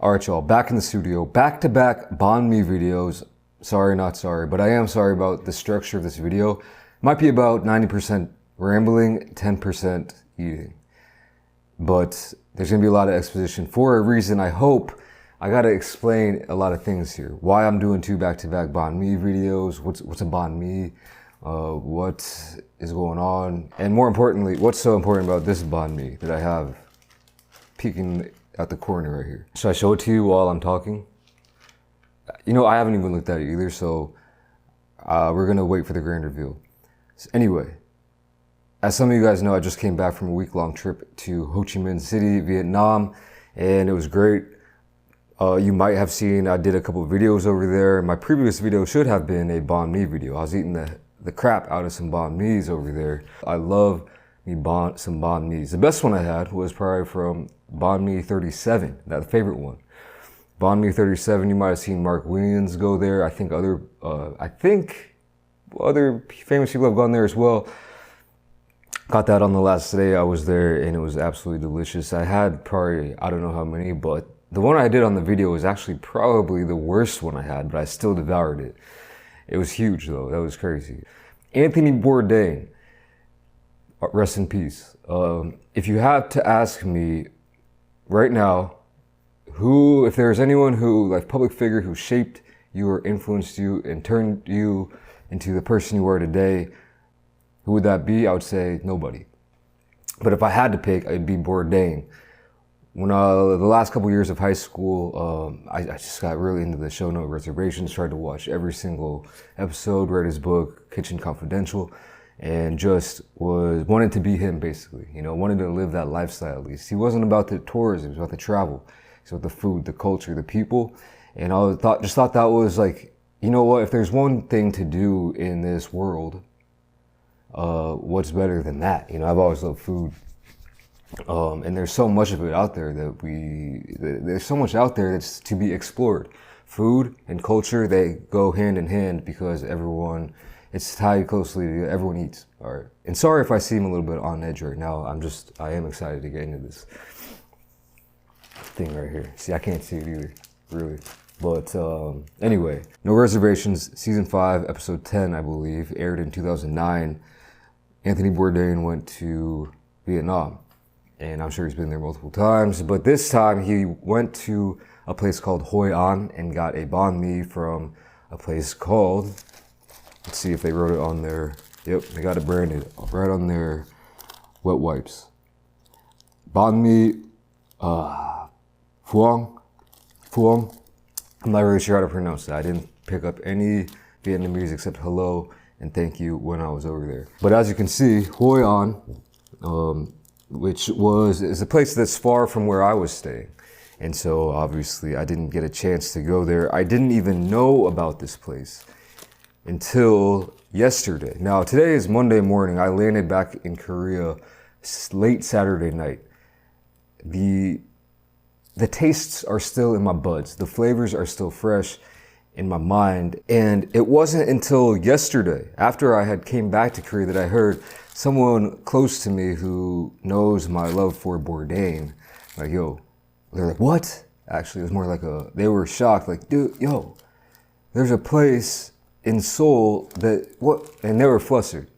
All right, y'all, back in the studio, back-to-back Banh Mi videos. Sorry, not sorry, but I am sorry about the structure of this video. Might be about 90% rambling, 10% eating. But there's gonna be a lot of exposition for a reason. I hope I gotta explain a lot of things here. Why I'm doing two back-to-back Banh Mi videos, what's a Banh Mi, what is going on, and more importantly, what's so important about this Banh Mi that I have peeking at the corner right here. Should I show it to you while I'm talking? You know, I haven't even looked at it either, so we're gonna wait for the grand reveal. So anyway, as some of you guys know, I just came back from a week-long trip to Ho Chi Minh City, Vietnam, and it was great. You might have seen I did a couple of videos over there. My previous video should have been a Banh Mi video. I was eating the crap out of some Banh Mi's over there. I love some Banh Mi's. The best one I had was probably from Banh Mi 37, that favorite one. Banh Mi 37, you might have seen Mark Williams go there. I think other famous people have gone there as well. Got that on the last day I was there, and it was absolutely delicious. I had probably, I don't know how many, but the one I did on the video was actually probably the worst one I had, but I still devoured it. It was huge though, that was crazy. Anthony Bourdain, rest in peace. If you had to ask me right now, if there's anyone who, like public figure, who shaped you or influenced you and turned you into the person you are today, who would that be? I would say nobody. But if I had to pick, it'd be Bourdain. When the last couple years of high school, I just got really into the show No Reservations, tried to watch every single episode, read his book, Kitchen Confidential, and just wanted to be him, basically. You know, wanted to live that lifestyle at least. He wasn't about the tourism, he was about the travel. He was about the food, the culture, the people. And I just thought that was like, you know what, if there's one thing to do in this world, what's better than that? You know, I've always loved food. And there's so much of it out there there's so much out there that's to be explored. Food and culture, they go hand in hand because it's tied closely to everyone eats. All right. And sorry if I seem a little bit on edge right now. I am excited to get into this thing right here. See, I can't see it either, really. But anyway, No Reservations, season 5, episode 10, I believe, aired in 2009. Anthony Bourdain went to Vietnam. And I'm sure he's been there multiple times, but this time he went to a place called Hoi An and got a Banh Mi from a place called, let's see if they wrote it on there. Yep, they got it branded right on their wet wipes. Banh Mi Phuong. I'm not really sure how to pronounce that. I didn't pick up any Vietnamese except hello and thank you when I was over there. But as you can see, Hoi An, which is a place that's far from where I was staying. And so obviously I didn't get a chance to go there. I didn't even know about this place until yesterday. Now today is Monday morning. I landed back in Korea late Saturday night. The tastes are still in my buds. The flavors are still fresh in my mind. And it wasn't until yesterday, after I had came back to Korea, that I heard someone close to me who knows my love for Bourdain, like, yo, they're like, what? Actually, it was more like they were shocked, like, dude, yo, there's a place in Seoul what? And they were flustered.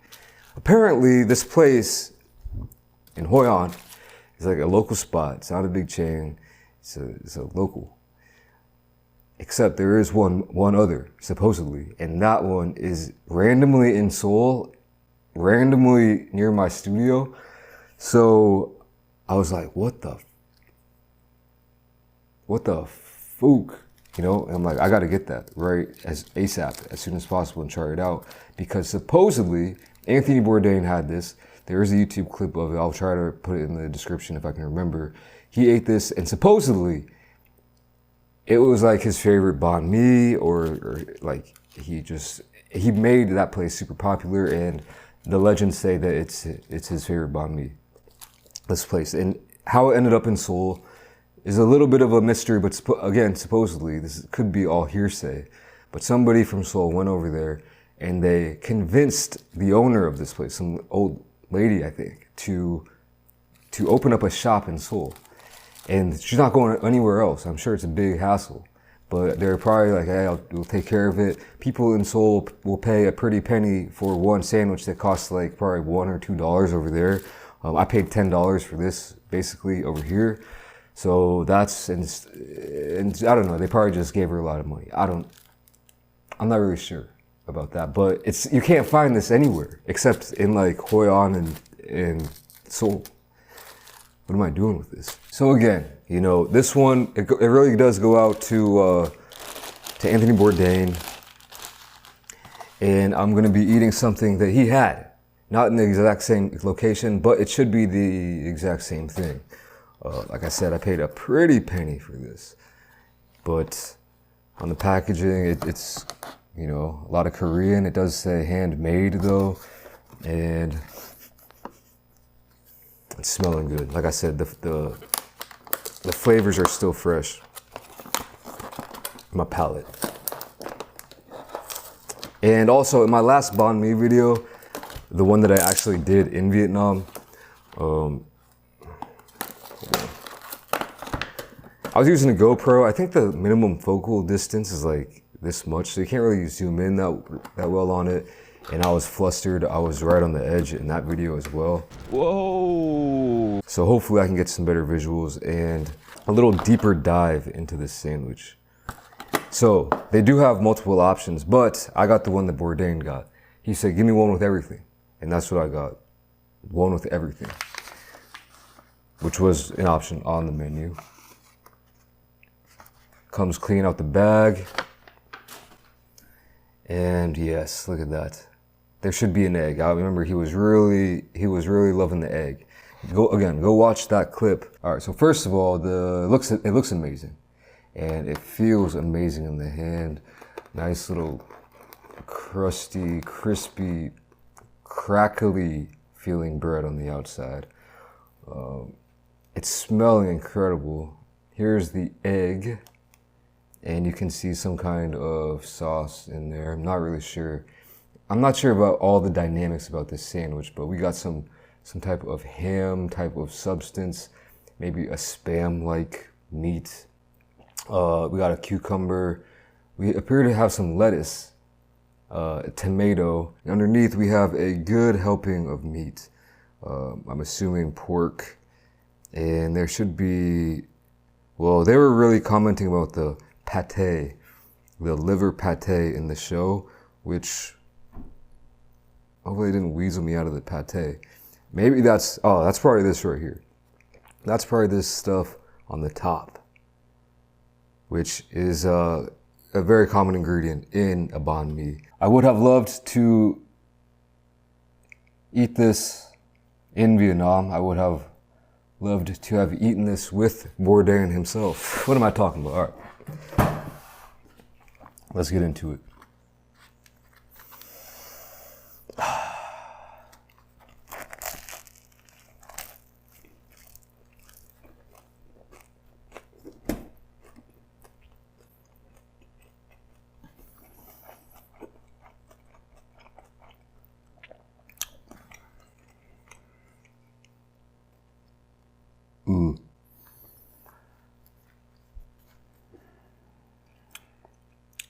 Apparently, this place in Hoi An is like a local spot. It's not a big chain. It's a local. Except there is one other, supposedly, and that one is randomly in Seoul, randomly near my studio. So I was like, what the fook, you know? And I'm like, I gotta get that right ASAP, as soon as possible, and try it out, because supposedly Anthony Bourdain had this. There is a YouTube clip of it. I'll try to put it in the description if I can remember. He ate this, and supposedly it was like his favorite Banh Mi, or like he made that place super popular, and the legends say that it's his favorite Banh Mi, this place. And how it ended up in Seoul is a little bit of a mystery, but again, supposedly, this could be all hearsay, but somebody from Seoul went over there and they convinced the owner of this place, some old lady, I think, to open up a shop in Seoul. And she's not going anywhere else. I'm sure it's a big hassle. But they're probably like, hey, we'll take care of it. People in Seoul will pay a pretty penny for one sandwich that costs like probably $1 or $2 over there. I paid $10 for this basically over here. So that's, and I don't know, they probably just gave her a lot of money. I'm not really sure about that, but you can't find this anywhere except in like Hoi An and Seoul. What am I doing with this? So again, you know, this one, it really does go out to Anthony Bourdain. And I'm gonna be eating something that he had. Not in the exact same location, but it should be the exact same thing. Like I said, I paid a pretty penny for this. But on the packaging, it's, you know, a lot of Korean. It does say handmade though. And it's smelling good. Like I said, the flavors are still fresh in my palate. And also in my last Banh Mi video, the one that I actually did in Vietnam, I was using a GoPro. I think the minimum focal distance is like this much, so you can't really zoom in that well on it. And I was flustered. I was right on the edge in that video as well. Whoa! So hopefully I can get some better visuals and a little deeper dive into this sandwich. So they do have multiple options, but I got the one that Bourdain got. He said, give me one with everything. And that's what I got. One with everything. Which was an option on the menu. Comes clean out the bag. And yes, look at that. There should be an egg. I remember he was really loving the egg. Go watch that clip. All right, so first of all, it looks amazing. And it feels amazing in the hand. Nice little crusty, crispy, crackly feeling bread on the outside. It's smelling incredible. Here's the egg. And you can see some kind of sauce in there. I'm not really sure. I'm not sure about all the dynamics about this sandwich, but we got some type of ham type of substance, maybe a Spam-like meat. We got a cucumber. We appear to have some lettuce, tomato. And underneath we have a good helping of meat. I'm assuming pork. And there should be, well, they were really commenting about the pate, the liver pate in the show, which hopefully it didn't weasel me out of the pate. Maybe that's probably this right here. That's probably this stuff on the top, which is a very common ingredient in a banh mi. I would have loved to eat this in Vietnam. I would have loved to have eaten this with Bourdain himself. What am I talking about? All right. Let's get into it.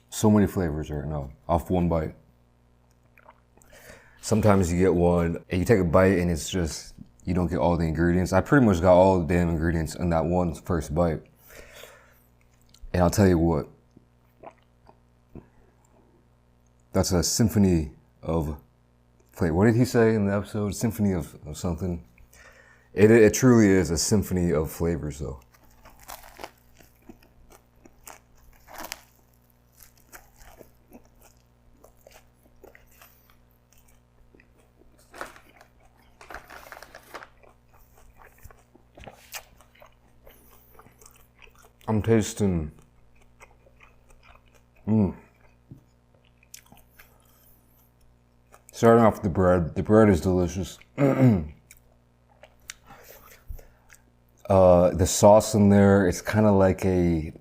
So many flavors right now, off one bite. Sometimes you get one and you take a bite and it's just, you don't get all the ingredients. I pretty much got all the damn ingredients in that one first bite. And I'll tell you what, that's a symphony of flavor. What did he say in the episode? Symphony of something. It truly is a symphony of flavors though. I'm tasting, starting off with the bread. The bread is delicious. The sauce in there, it's kind of like a,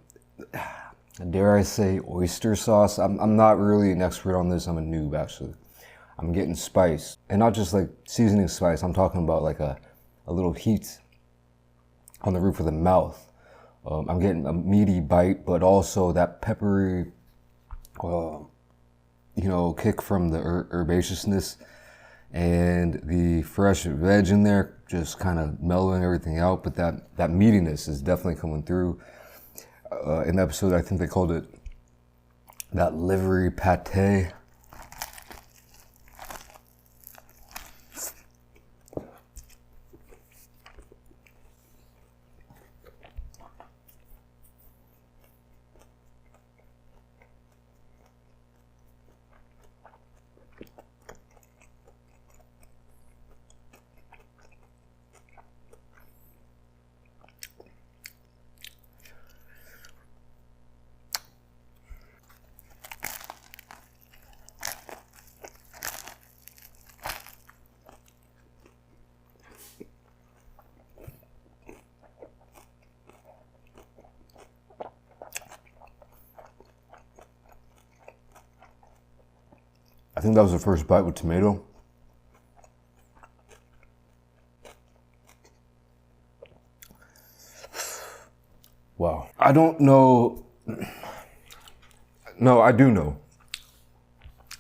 dare I say, oyster sauce. I'm not really an expert on this. I'm a noob actually. I'm getting spice, and not just like seasoning spice. I'm talking about like a little heat on the roof of the mouth. I'm getting a meaty bite, but also that peppery, kick from the herbaceousness and the fresh veg in there, just kind of mellowing everything out. But that meatiness is definitely coming through. In the episode, I think they called it that livery pate. I think that was the first bite with tomato. Wow. I don't know. No, I do know.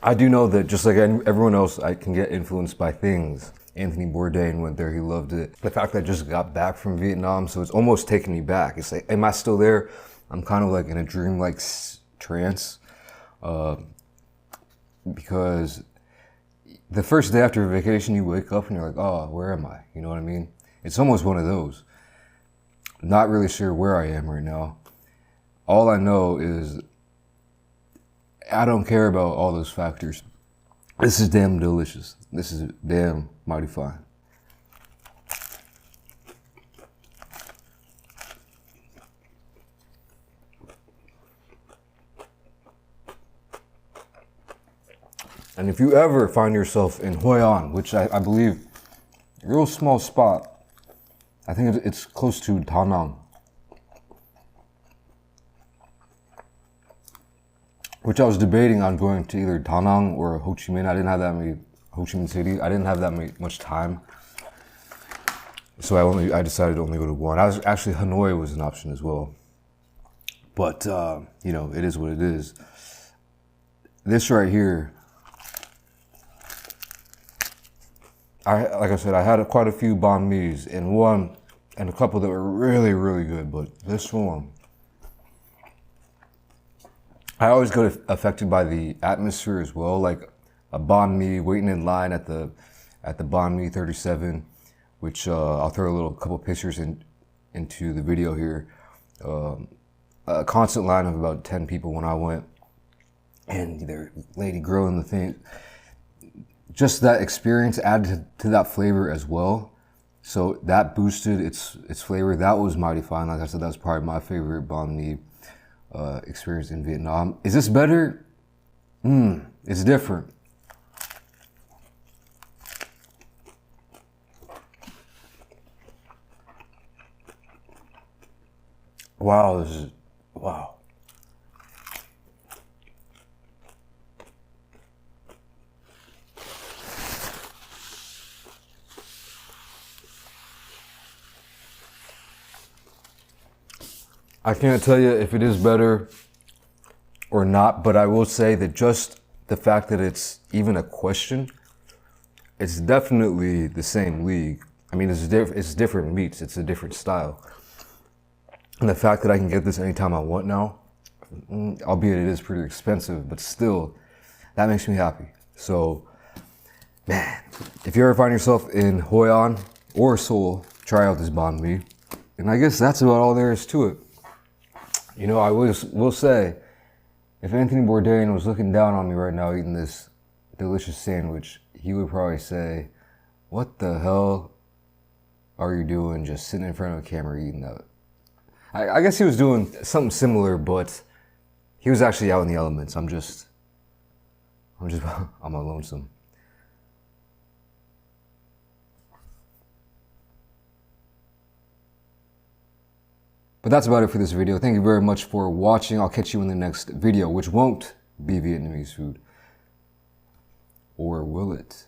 I do know that just like everyone else, I can get influenced by things. Anthony Bourdain went there, he loved it. The fact that I just got back from Vietnam, so it's almost taking me back. It's like, am I still there? I'm kind of like in a dream-like trance. Because the first day after vacation, you wake up and you're like, oh, where am I? You know what I mean? It's almost one of those. Not really sure where I am right now. All I know is I don't care about all those factors. This is damn delicious. This is damn mighty fine. And if you ever find yourself in Hoi An, which I believe, a real small spot, I think it's close to Da Nang, which I was debating on going to either Da Nang or Ho Chi Minh. I didn't have that many, Ho Chi Minh City. I didn't have that much time, so I decided to only go to one. Actually Hanoi was an option as well, but it is what it is. This right here. Like I said, I had quite a few banh mi's, and a couple that were really, really good, but this one, I always get affected by the atmosphere as well. Like a banh mi, waiting in line at the Banh Mi 37, which I'll throw a couple pictures into the video here. A constant line of about 10 people when I went, and their lady grilling the thing. Just that experience added to that flavor as well. So that boosted its flavor. That was mighty fine. Like I said, that's probably my favorite banh mi experience in Vietnam. Is this better? It's different. Wow, wow. I can't tell you if it is better or not, but I will say that just the fact that it's even a question, it's definitely the same league. I mean, it's different meats, it's a different style. And the fact that I can get this anytime I want now, albeit it is pretty expensive, but still, that makes me happy. So, man, if you ever find yourself in Hoi An or Seoul, try out this banh mi. And I guess that's about all there is to it. I will say, if Anthony Bourdain was looking down on me right now eating this delicious sandwich, he would probably say, what the hell are you doing just sitting in front of a camera eating that? I guess he was doing something similar, but he was actually out in the elements. I'm a lonesome. But that's about it for this video. Thank you very much for watching. I'll catch you in the next video, which won't be Vietnamese food. Or will it?